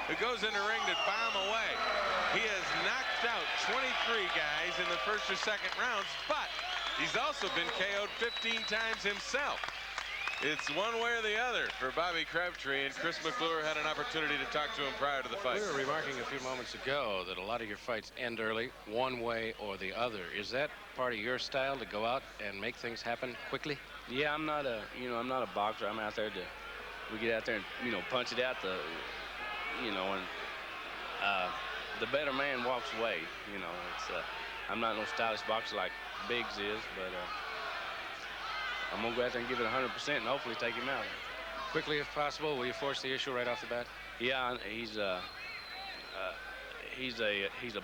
who goes in the ring to bomb away. He has knocked out 23 guys in the first or second rounds, but he's also been KO'd 15 times himself. It's one way or the other for Bobby Crabtree, and Chris McClure had an opportunity to talk to him prior to the fight. We were remarking a few moments ago that a lot of your fights end early, one way or the other. Is that part of your style, to go out and make things happen quickly? Yeah, I'm not a boxer. I'm out there we get out there and, punch it out and the better man walks away. I'm not no stylish boxer like Biggs is, but I'm going to go out there and give it 100% and hopefully take him out. Quickly, if possible, will you force the issue right off the bat? Yeah, he's a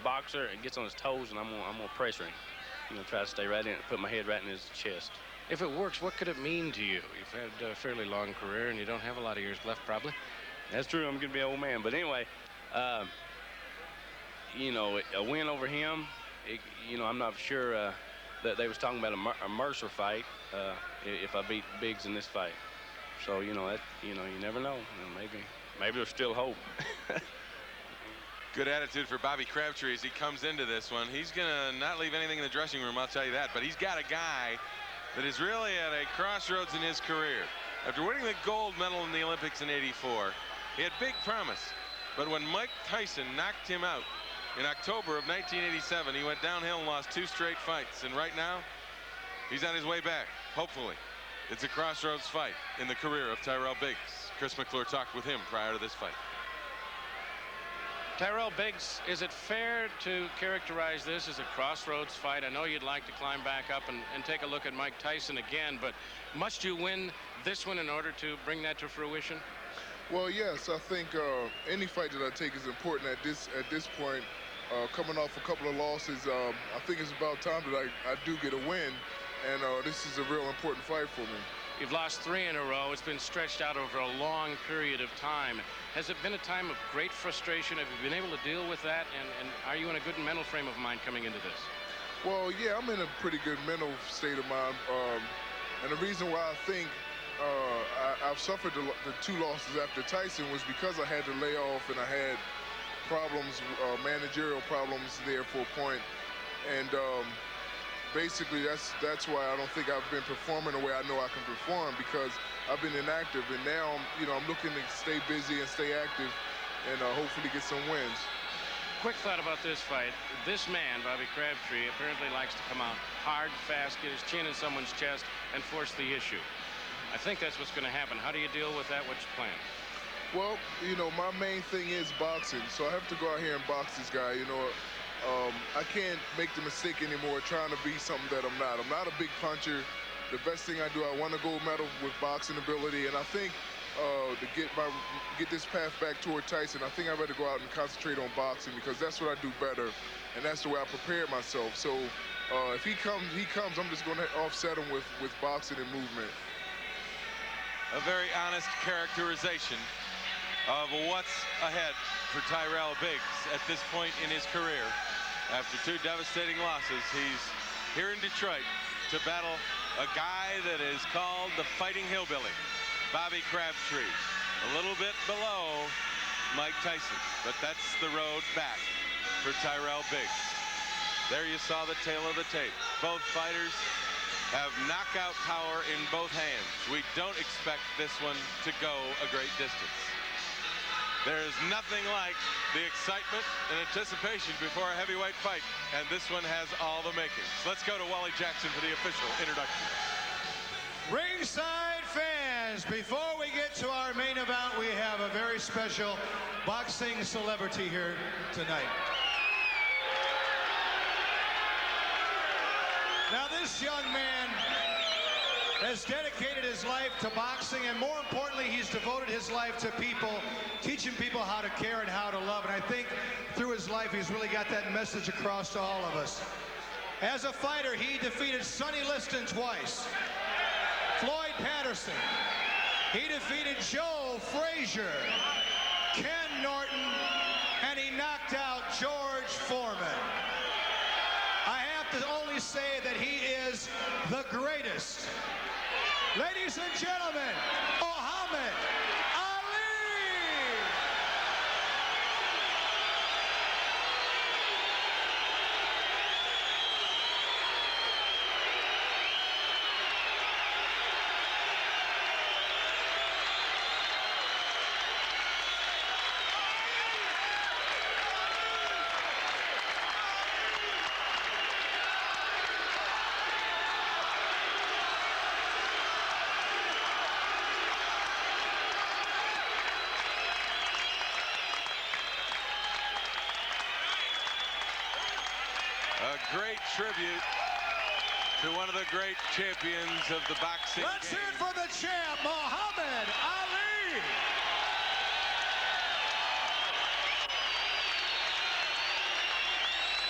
boxer and gets on his toes, and I'm gonna pressure him. Try to stay right in it, put my head right in his chest. If it works, what could it mean to you? You've had a fairly long career, and you don't have a lot of years left, probably. That's true. I'm gonna be an old man, but anyway, a win over him. I'm not sure that they was talking about a Mercer fight if I beat Biggs in this fight. So you never know. Maybe there's still hope. Good attitude for Bobby Crabtree as he comes into this one. He's gonna not leave anything in the dressing room, I'll tell you that. But he's got a guy that is really at a crossroads in his career. After winning the gold medal in the Olympics in '84, he had big promise. But when Mike Tyson knocked him out in October of 1987, he went downhill and lost 2 straight fights. And right now, he's on his way back, hopefully. It's a crossroads fight in the career of Tyrell Biggs. Chris McClure talked with him prior to this fight. Tyrell Biggs, is it fair to characterize this as a crossroads fight? I know you'd like to climb back up and take a look at Mike Tyson again, but must you win this one in order to bring that to fruition? Well, yes, I think any fight that I take is important at this point. Coming off a couple of losses, I think it's about time that I do get a win, and this is a real important fight for me. You've lost 3 in a row. It's been stretched out over a long period of time. Has it been a time of great frustration? Have you been able to deal with that? And are you in a good mental frame of mind coming into this? Well, yeah, I'm in a pretty good mental state of mind. And the reason why I think I've suffered the 2 losses after Tyson was because I had to lay off and I had problems, managerial problems there for a point. And basically, that's why I don't think I've been performing the way I know I can perform, because I've been inactive, and now I'm looking to stay busy and stay active, and hopefully get some wins. Quick thought about this fight. This man, Bobby Crabtree, apparently likes to come out hard, fast, get his chin in someone's chest, and force the issue. I think that's what's going to happen. How do you deal with that? What's your plan? Well, my main thing is boxing, so I have to go out here and box this guy. I can't make the mistake anymore trying to be something that I'm not. I'm not a big puncher. The best thing I do, I won a gold medal with boxing ability, and I think to get this path back toward Tyson, I think I better go out and concentrate on boxing, because that's what I do better, and that's the way I prepared myself. So if he comes, I'm just going to offset him with boxing and movement. A very honest characterization of what's ahead for Tyrell Biggs at this point in his career. After 2 devastating losses, he's here in Detroit to battle a guy that is called the Fighting Hillbilly, Bobby Crabtree. A little bit below Mike Tyson, but that's the road back for Tyrell Biggs. There you saw the tail of the tape. Both fighters have knockout power in both hands. We don't expect this one to go a great distance. There's nothing like the excitement and anticipation before a heavyweight fight, and this one has all the makings. Let's go to Wally Jackson for the official introduction. Ringside fans, before we get to our main event, we have a very special boxing celebrity here tonight. Now, this young man has dedicated his life to boxing, and more importantly, he's devoted his life to people, teaching people how to care and how to love. And I think through his life, he's really got that message across to all of us. As a fighter, he defeated Sonny Liston twice, Floyd Patterson. He defeated Joe Frazier, Ken Norton, and he knocked out George Foreman. I have to only say that he is the greatest. Ladies and gentlemen, Muhammad Ali! A great tribute to one of the great champions of the boxing Let's game. hear it for the champ, Muhammad Ali.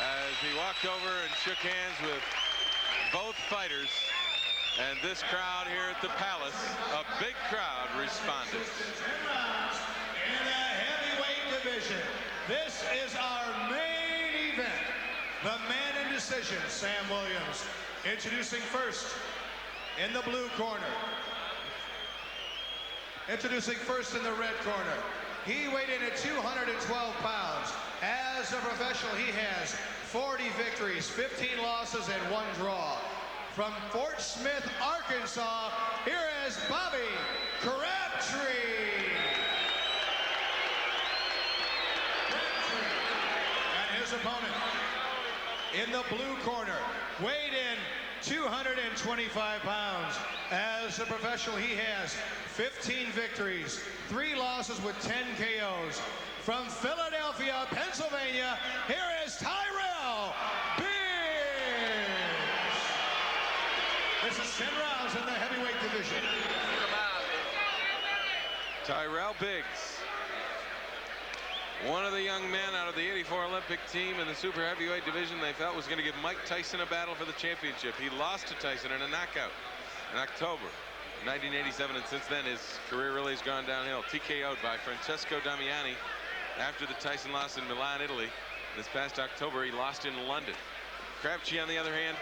As he walked over and shook hands with both fighters, and this crowd here at the Palace, a big crowd responded. In the heavyweight division, this is our main event. The man in decision, Sam Williams. Introducing first in the blue corner. Introducing first in the red corner. He weighed in at 212 pounds. As a professional, he has 40 victories, 15 losses, and 1 draw. From Fort Smith, Arkansas, here is Bobby Crabtree. And his opponent in the blue corner, weighed in 225 pounds. As a professional, he has 15 victories, 3 losses with 10 KOs. From Philadelphia, Pennsylvania, here is Tyrell Biggs. This is 10 rounds in the heavyweight division. Tyrell Biggs, one of the young men out of the '84 Olympic team in the super heavyweight division they felt was going to give Mike Tyson a battle for the championship. He lost to Tyson in a knockout in October 1987, and since then his career really has gone downhill. TKO'd by Francesco Damiani after the Tyson loss in Milan, Italy. This past October he lost in London. Crabtree, on the other hand,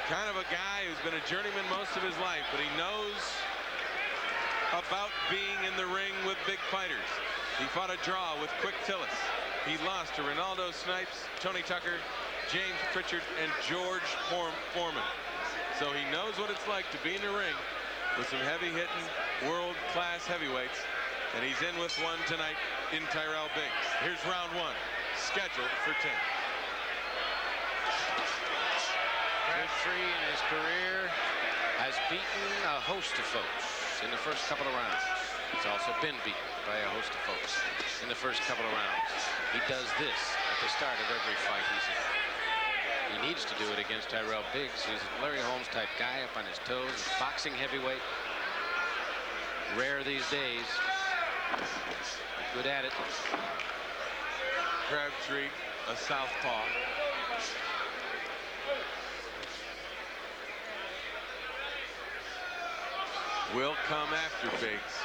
kind of a guy who's been a journeyman most of his life, but he knows about being in the ring with big fighters. He fought a draw with Quick Tillis. He lost to Ronaldo Snipes, Tony Tucker, James Pritchard, and George Foreman. So he knows what it's like to be in the ring with some heavy-hitting, world-class heavyweights. And he's in with one tonight in Tyrell Biggs. Here's round 1, scheduled for 10. Crabtree in his career has beaten a host of folks in the first couple of rounds. He's also been beaten by a host of folks in the first couple of rounds. He does this at the start of every fight he's in. He needs to do it against Tyrell Biggs. He's a Larry Holmes type guy up on his toes. Boxing heavyweight. Rare these days. Good at it. Crabtree, a southpaw. Will come after Biggs.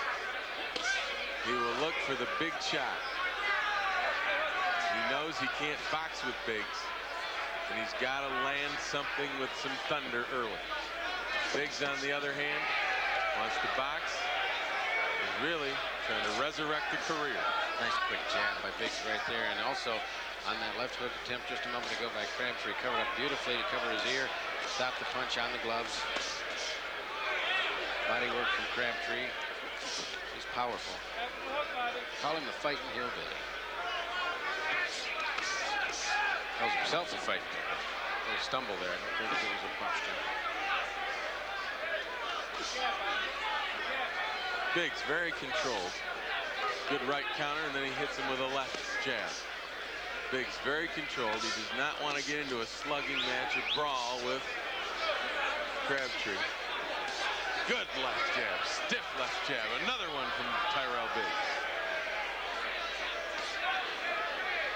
He will look for the big shot. He knows he can't box with Biggs, and he's got to land something with some thunder early. Biggs, on the other hand, wants to box. He's really trying to resurrect the career. Nice quick jab by Biggs right there, and also on that left hook attempt just a moment ago by Crabtree, covered up beautifully to cover his ear, stop the punch on the gloves. Body work from Crabtree. He's powerful. Call him the fighting hillbilly. Calls himself a fighting hillbilly. A little stumble there. I don't think it was a question. Biggs very controlled. Good right counter, and then he hits him with a left jab. Biggs very controlled. He does not want to get into a slugging match, a brawl with Crabtree. Good left jab, stiff left jab. Another one from Tyrell Biggs.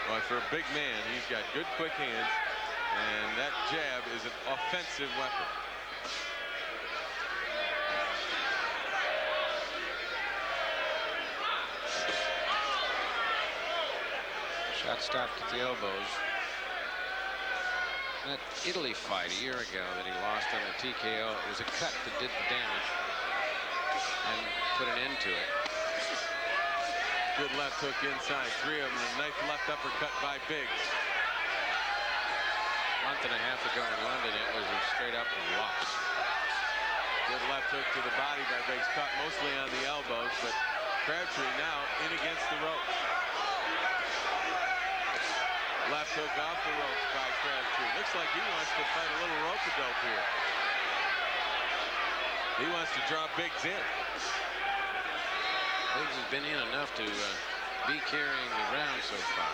Well, for a big man, he's got good quick hands, and that jab is an offensive weapon. Shot stopped at the elbows. That Italy fight a year ago that he lost on the TKO, it was a cut that did the damage and put an end to it. Good left hook inside. 3 of them. A nice left uppercut by Biggs. A month and a half ago in London, it was a straight up loss. Good left hook to the body by Biggs. Caught mostly on the elbows, but Crabtree now in against the ropes. Left hook off the ropes by Crabtree. Looks like he wants to fight a little rope-a-dope here. He wants to draw Biggs in. Biggs has been in enough to be carrying the round so far.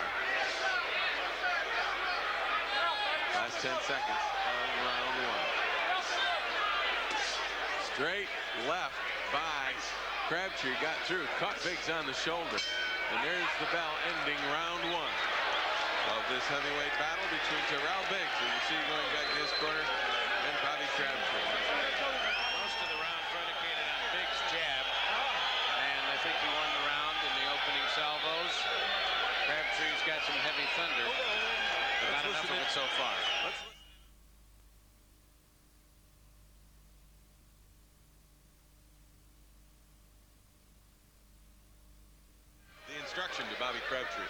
10 seconds of round one. Straight left by Crabtree, got through, caught Biggs on the shoulder. And there's the bell ending round one of this heavyweight battle between Tyrell Biggs, who you see going back to his corner, and Bobby Crabtree. Most of the round predicated on Biggs' jab, and I think he won the round in the opening salvos. Crabtree's got some heavy thunder, but not enough of it so far. The instruction to Bobby Crabtree.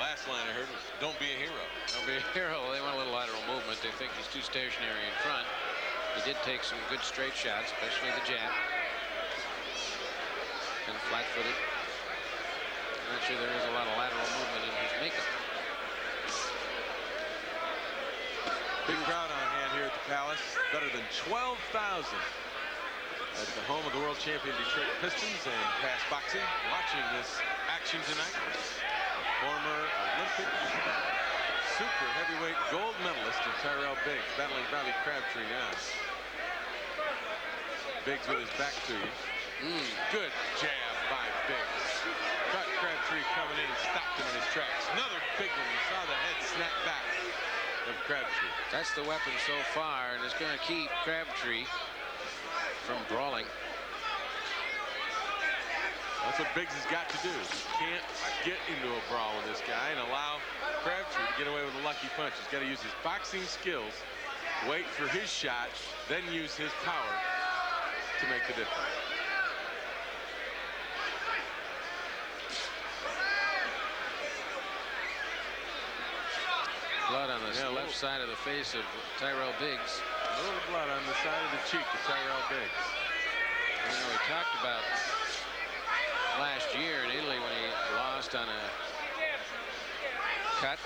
Last line I heard was, don't be a hero. Don't be a hero. They want a little lateral movement. They think he's too stationary in front. He did take some good straight shots, especially the jab. And flat-footed. I'm not sure there is a lot of lateral movement in his makeup. Big crowd on hand here at the Palace. Better than 12,000 at the home of the world champion Detroit Pistons and Pass Boxing, watching this action tonight. Former Olympic super heavyweight gold medalist in Tyrell Biggs battling Bobby Crabtree now. Biggs with his back to you. Good jab by Biggs. Caught Crabtree coming in and stopped him in his tracks. Another big one. You saw the head snap back of Crabtree. That's the weapon so far, and it's going to keep Crabtree from brawling. That's what Biggs has got to do. He can't get into a brawl with this guy and allow Crabtree to get away with a lucky punch. He's got to use his boxing skills, wait for his shot, then use his power to make the difference. Blood on the left side of the face of Tyrell Biggs. A little blood on the side of the cheek of Tyrell Biggs. You know, we talked about last year in Italy when he lost on a cut.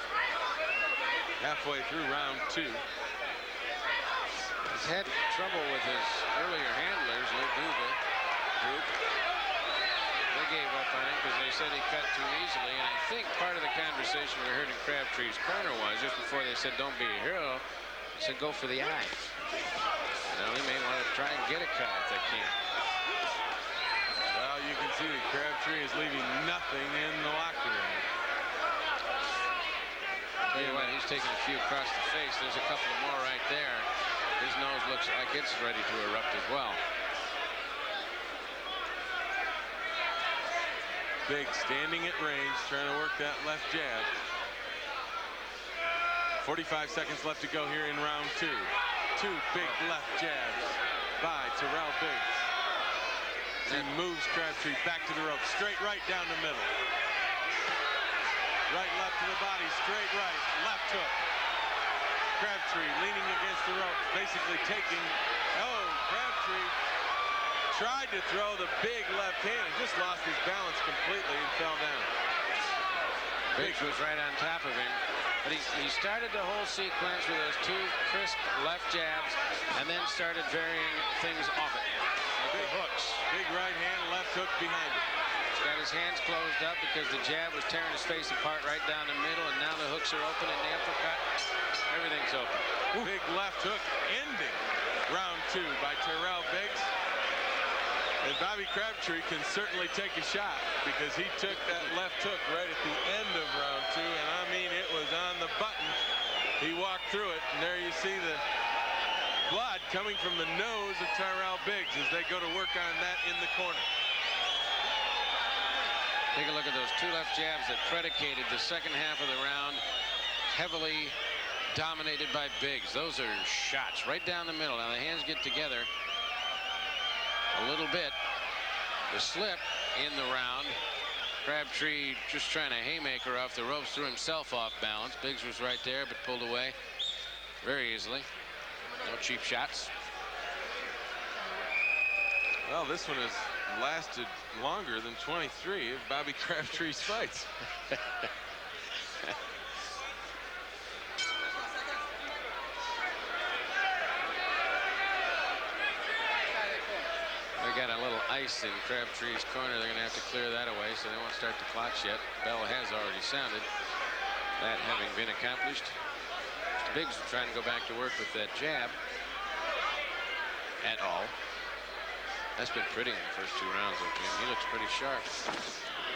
Halfway through round two. He's had trouble with his earlier handlers, Luguba group. They gave up on him because they said he cut too easily. And I think part of the conversation we heard in Crabtree's corner was, just before they said don't be a hero, they said go for the eye. You know, they may want to try and get a cut if they can. Well, you can see that Crabtree is leaving nothing in the locker room. Tell you what, he's taking a few across the face. There's a couple more right there. His nose looks like it's ready to erupt as well. Big standing at range, trying to work that left jab. 45 seconds left to go here in round two. Two big left jabs by Tyrell Biggs. He moves Crabtree back to the rope, straight right down the middle. Right left to the body, straight right, left hook. Crabtree leaning against the rope, basically taking, Crabtree tried to throw the big left hand and just lost his balance completely and fell down. Biggs was right on top of him, but he started the whole sequence with those two crisp left jabs and then started varying things off it. Big hooks. Big right hand, left hook behind it. He's got his hands closed up because the jab was tearing his face apart right down the middle, and now the hooks are open and the uppercut. Everything's open. Big left hook ending round two by Tyrell Biggs. And Bobby Crabtree can certainly take a shot because he took that left hook right at the end of round two, and I mean it was on the button. He walked through it, and there you see the blood coming from the nose of Tyrell Biggs as they go to work on that in the corner. Take a look at those two left jabs that predicated the second half of the round, heavily dominated by Biggs. Those are shots right down the middle. Now the hands get together a little bit. The slip in the round. Crabtree just trying a haymaker off the ropes, threw himself off balance. Biggs was right there but pulled away very easily. No cheap shots. Well, this one has lasted longer than 23 of Bobby Crabtree's fights. They got a little ice in Crabtree's corner. They're going to have to clear that away, so they won't start the clocks yet. Bell has already sounded. That having been accomplished, Mr. Biggs trying to go back to work with that jab at all. That's been pretty in the first 2 rounds of Jim. He looks pretty sharp.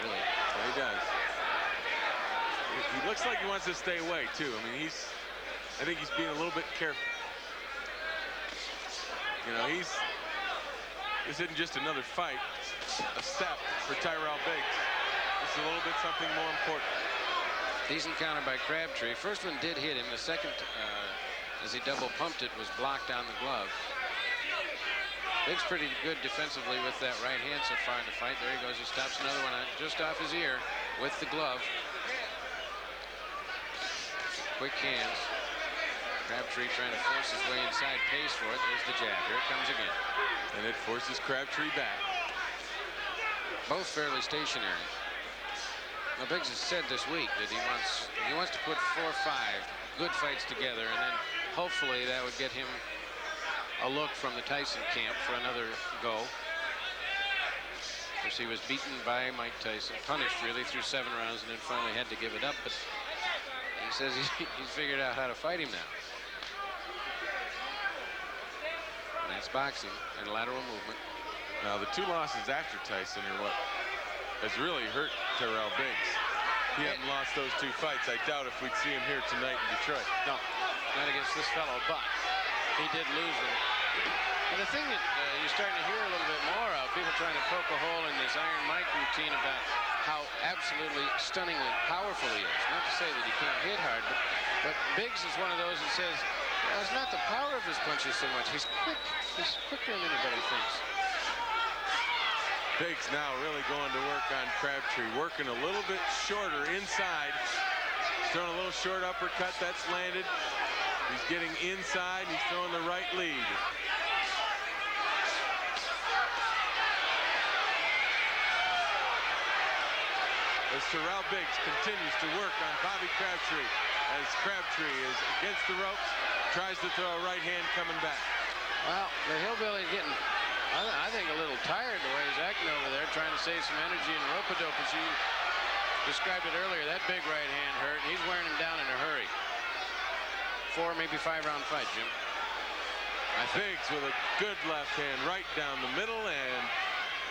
Really. Yeah, he does. He looks like he wants to stay away too. I mean, I think he's being a little bit careful. You know, this isn't just another fight, a step for Tyrell Biggs. This is a little bit something more important. Decent counter by Crabtree. First one did hit him. The second, as he double pumped it, was blocked on the glove. Biggs pretty good defensively with that right hand so far in the fight. There he goes. He stops another one just off his ear with the glove. Quick hands. Crabtree trying to force his way inside, pays for it. There's the jab. Here it comes again. And it forces Crabtree back. Both fairly stationary. Now Biggs has said this week that he wants to put 4 or 5 good fights together, and then hopefully that would get him a look from the Tyson camp for another go. Of course, he was beaten by Mike Tyson, punished really through 7 rounds, and then finally had to give it up. But he says he's figured out how to fight him now. And that's boxing and lateral movement. Now the 2 losses after Tyson are what has really hurt Tyrell Biggs. He hadn't lost those 2 fights. I doubt if we'd see him here tonight in Detroit. No, not against this fellow, but he did lose them. And the thing that you're starting to hear a little bit more of, people trying to poke a hole in this Iron Mike routine about how absolutely stunningly powerful he is. Not to say that he can't hit hard, but Biggs is one of those that says, well, it's not the power of his punches so much. He's quick. He's quicker than anybody thinks. Biggs now really going to work on Crabtree, working a little bit shorter inside. He's throwing a little short uppercut. That's landed. He's getting inside. He's throwing the right lead. As Tyrell Biggs continues to work on Bobby Crabtree, as Crabtree is against the ropes, tries to throw a right hand coming back. Well, the hillbilly's getting, I think, a little tired the way he's acting over there, trying to save some energy in rope-a-dope, as you described it earlier. That big right hand hurt, and he's wearing him down in a hurry. 4, maybe 5-round fight, Jim. Biggs with a good left hand right down the middle, and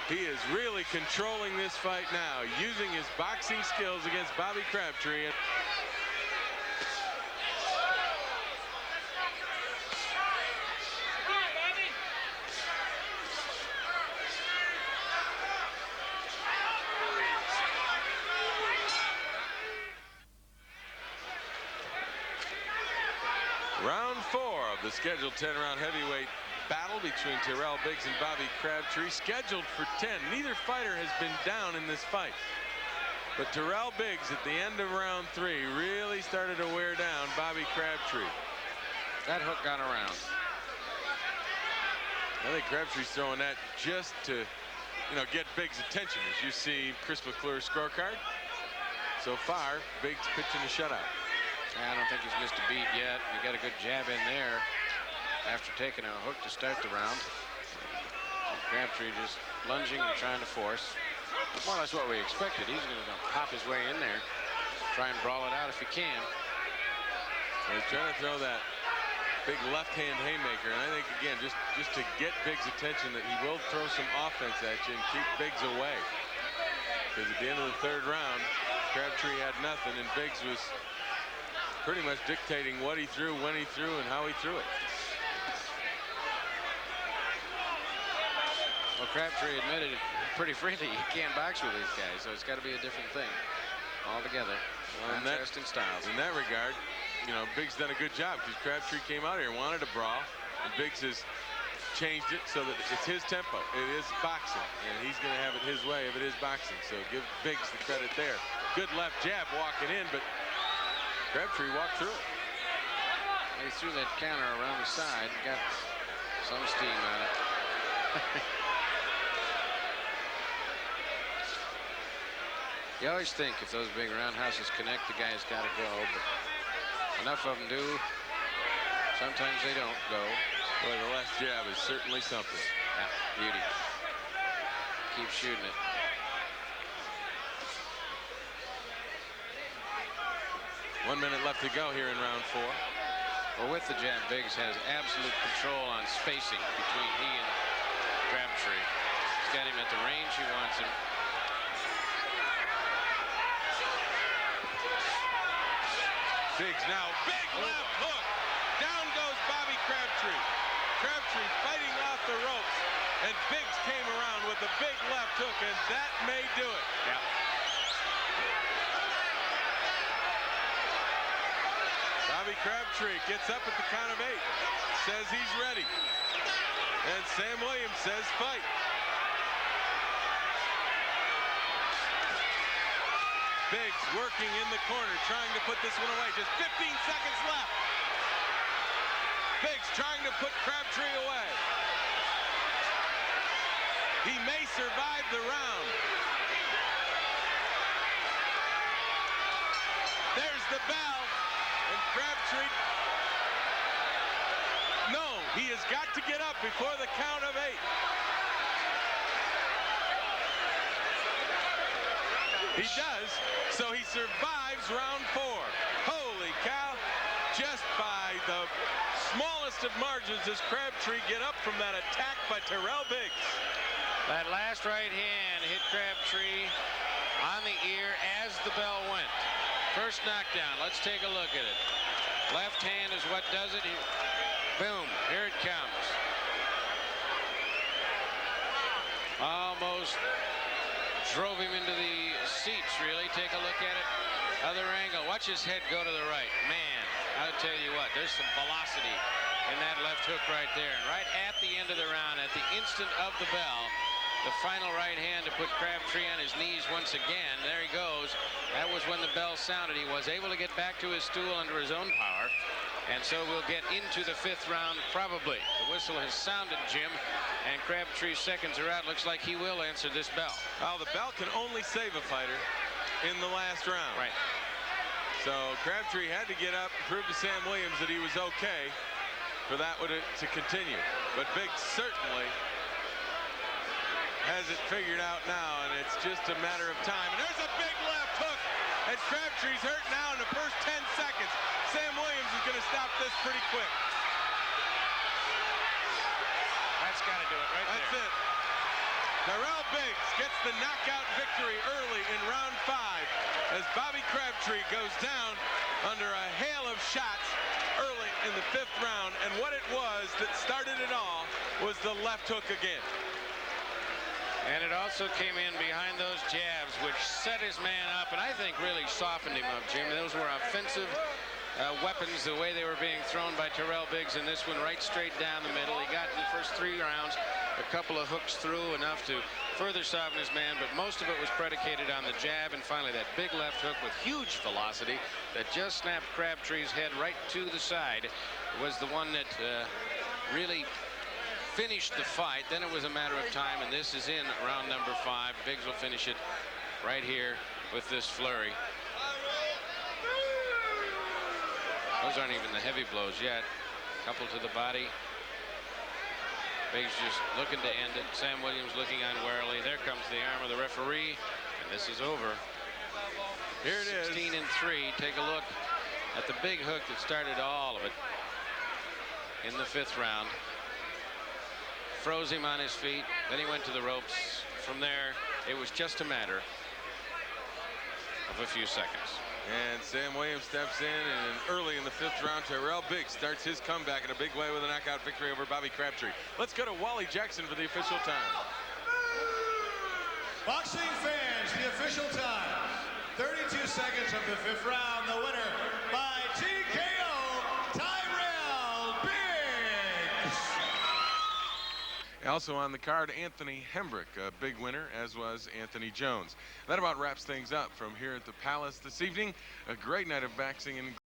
he is really controlling this fight now, using his boxing skills against Bobby Crabtree. Round 4 of the scheduled 10-round heavyweight battle between Tyrell Biggs and Bobby Crabtree, scheduled for 10. Neither fighter has been down in this fight. But Tyrell Biggs at the end of round 3 really started to wear down Bobby Crabtree. That hook got around. I think Crabtree's throwing that just to, get Biggs' attention. As you see Chris McClure's scorecard, so far, Biggs pitching a shutout. I don't think he's missed a beat yet. He got a good jab in there after taking a hook to start the round. Crabtree just lunging and trying to force. More or less what we expected. He's going to pop his way in there, try and brawl it out if he can. He's trying to throw that big left-hand haymaker, and I think, again, just to get Biggs' attention, that he will throw some offense at you and keep Biggs away. Because at the end of the 3rd round, Crabtree had nothing, and Biggs was pretty much dictating what he threw, when he threw, and how he threw it. Well, Crabtree admitted pretty freely he can't box with these guys, so it's got to be a different thing altogether. Well, Contrasting styles. In that regard, Biggs done a good job, because Crabtree came out here and wanted to brawl, and Biggs has changed it so that it's his tempo. It is boxing, and he's going to have it his way if it is boxing. So give Biggs the credit there. Good left jab walking in, but Crabtree walked through it. He threw that counter around the side and got some steam on it. You always think if those big roundhouses connect, the guy's got to go, but enough of them do. Sometimes they don't go. Boy, the left jab is certainly something. Yeah, beauty. Keep shooting it. One minute left to go here in round 4. Well, with the jab, Biggs has absolute control on spacing between he and Crabtree. He's got him at the range he wants him. Biggs now, big left hook. Down goes Bobby Crabtree. Crabtree fighting off the ropes, and Biggs came around with a big left hook, and that may do it. Yeah. Bobby Crabtree gets up at the count of 8, says he's ready, and Sam Williams says fight. Biggs working in the corner, trying to put this one away. Just 15 seconds left. Biggs trying to put Crabtree away. He may survive the round. There's the bell, and Crabtree. No, he has got to get up before the count of 8. He does, so he survives round 4. Holy cow, just by the smallest of margins does Crabtree get up from that attack by Tyrell Biggs. That last right hand hit Crabtree on the ear as the bell went. First knockdown, let's take a look at it. Left hand is what does it. Boom, here it comes. Almost drove him into the seats, really. Take a look at it. Other angle. Watch his head go to the right. Man, I'll tell you what, there's some velocity in that left hook right there. And right at the end of the round, at the instant of the bell, the final right hand to put Crabtree on his knees once again. There he goes. That was when the bell sounded. He was able to get back to his stool under his own power. And so we'll get into the 5th round, probably. The whistle has sounded, Jim, and Crabtree's seconds are out. Looks like he will answer this bell. Well, the bell can only save a fighter in the last round. Right. So Crabtree had to get up and prove to Sam Williams that he was okay for that one to continue. But Biggs certainly has it figured out now, and it's just a matter of time. And there's a big left hook, and Crabtree's hurt now in the first 10 seconds. Sam Williams is going to stop this pretty quick. That's got to do it right there. That's it. Tyrell Biggs gets the knockout victory early in round 5 as Bobby Crabtree goes down under a hail of shots early in the 5th round. And what it was that started it all was the left hook again. And it also came in behind those jabs, which set his man up, and I think really softened him up, Jim. Those were offensive weapons, the way they were being thrown by Tyrell Biggs, and this one right straight down the middle. He got in the first 3 rounds a couple of hooks through, enough to further soften his man, but most of it was predicated on the jab, and finally that big left hook with huge velocity that just snapped Crabtree's head right to the side was the one that really finished the fight. Then it was a matter of time, and this is in round number 5. Biggs will finish it right here with this flurry. Those aren't even the heavy blows yet. Couple to the body. Biggs just looking to end it. Sam Williams looking on warily. There comes the arm of the referee, and this is over. Here it is. 16-3. Take a look at the big hook that started all of it in the 5th round. Froze him on his feet. Then he went to the ropes. From there, it was just a matter of a few seconds. And Sam Williams steps in, and early in the 5th round, Tyrell Biggs starts his comeback in a big way with a knockout victory over Bobby Crabtree. Let's go to Wally Jackson for the official time. Boxing fans, the official time. 32 seconds of the 5th round. The winner by TKO, Tyrell Biggs. Also on the card, Anthony Hembrick, a big winner, as was Anthony Jones. That about wraps things up from here at the Palace this evening. A great night of boxing in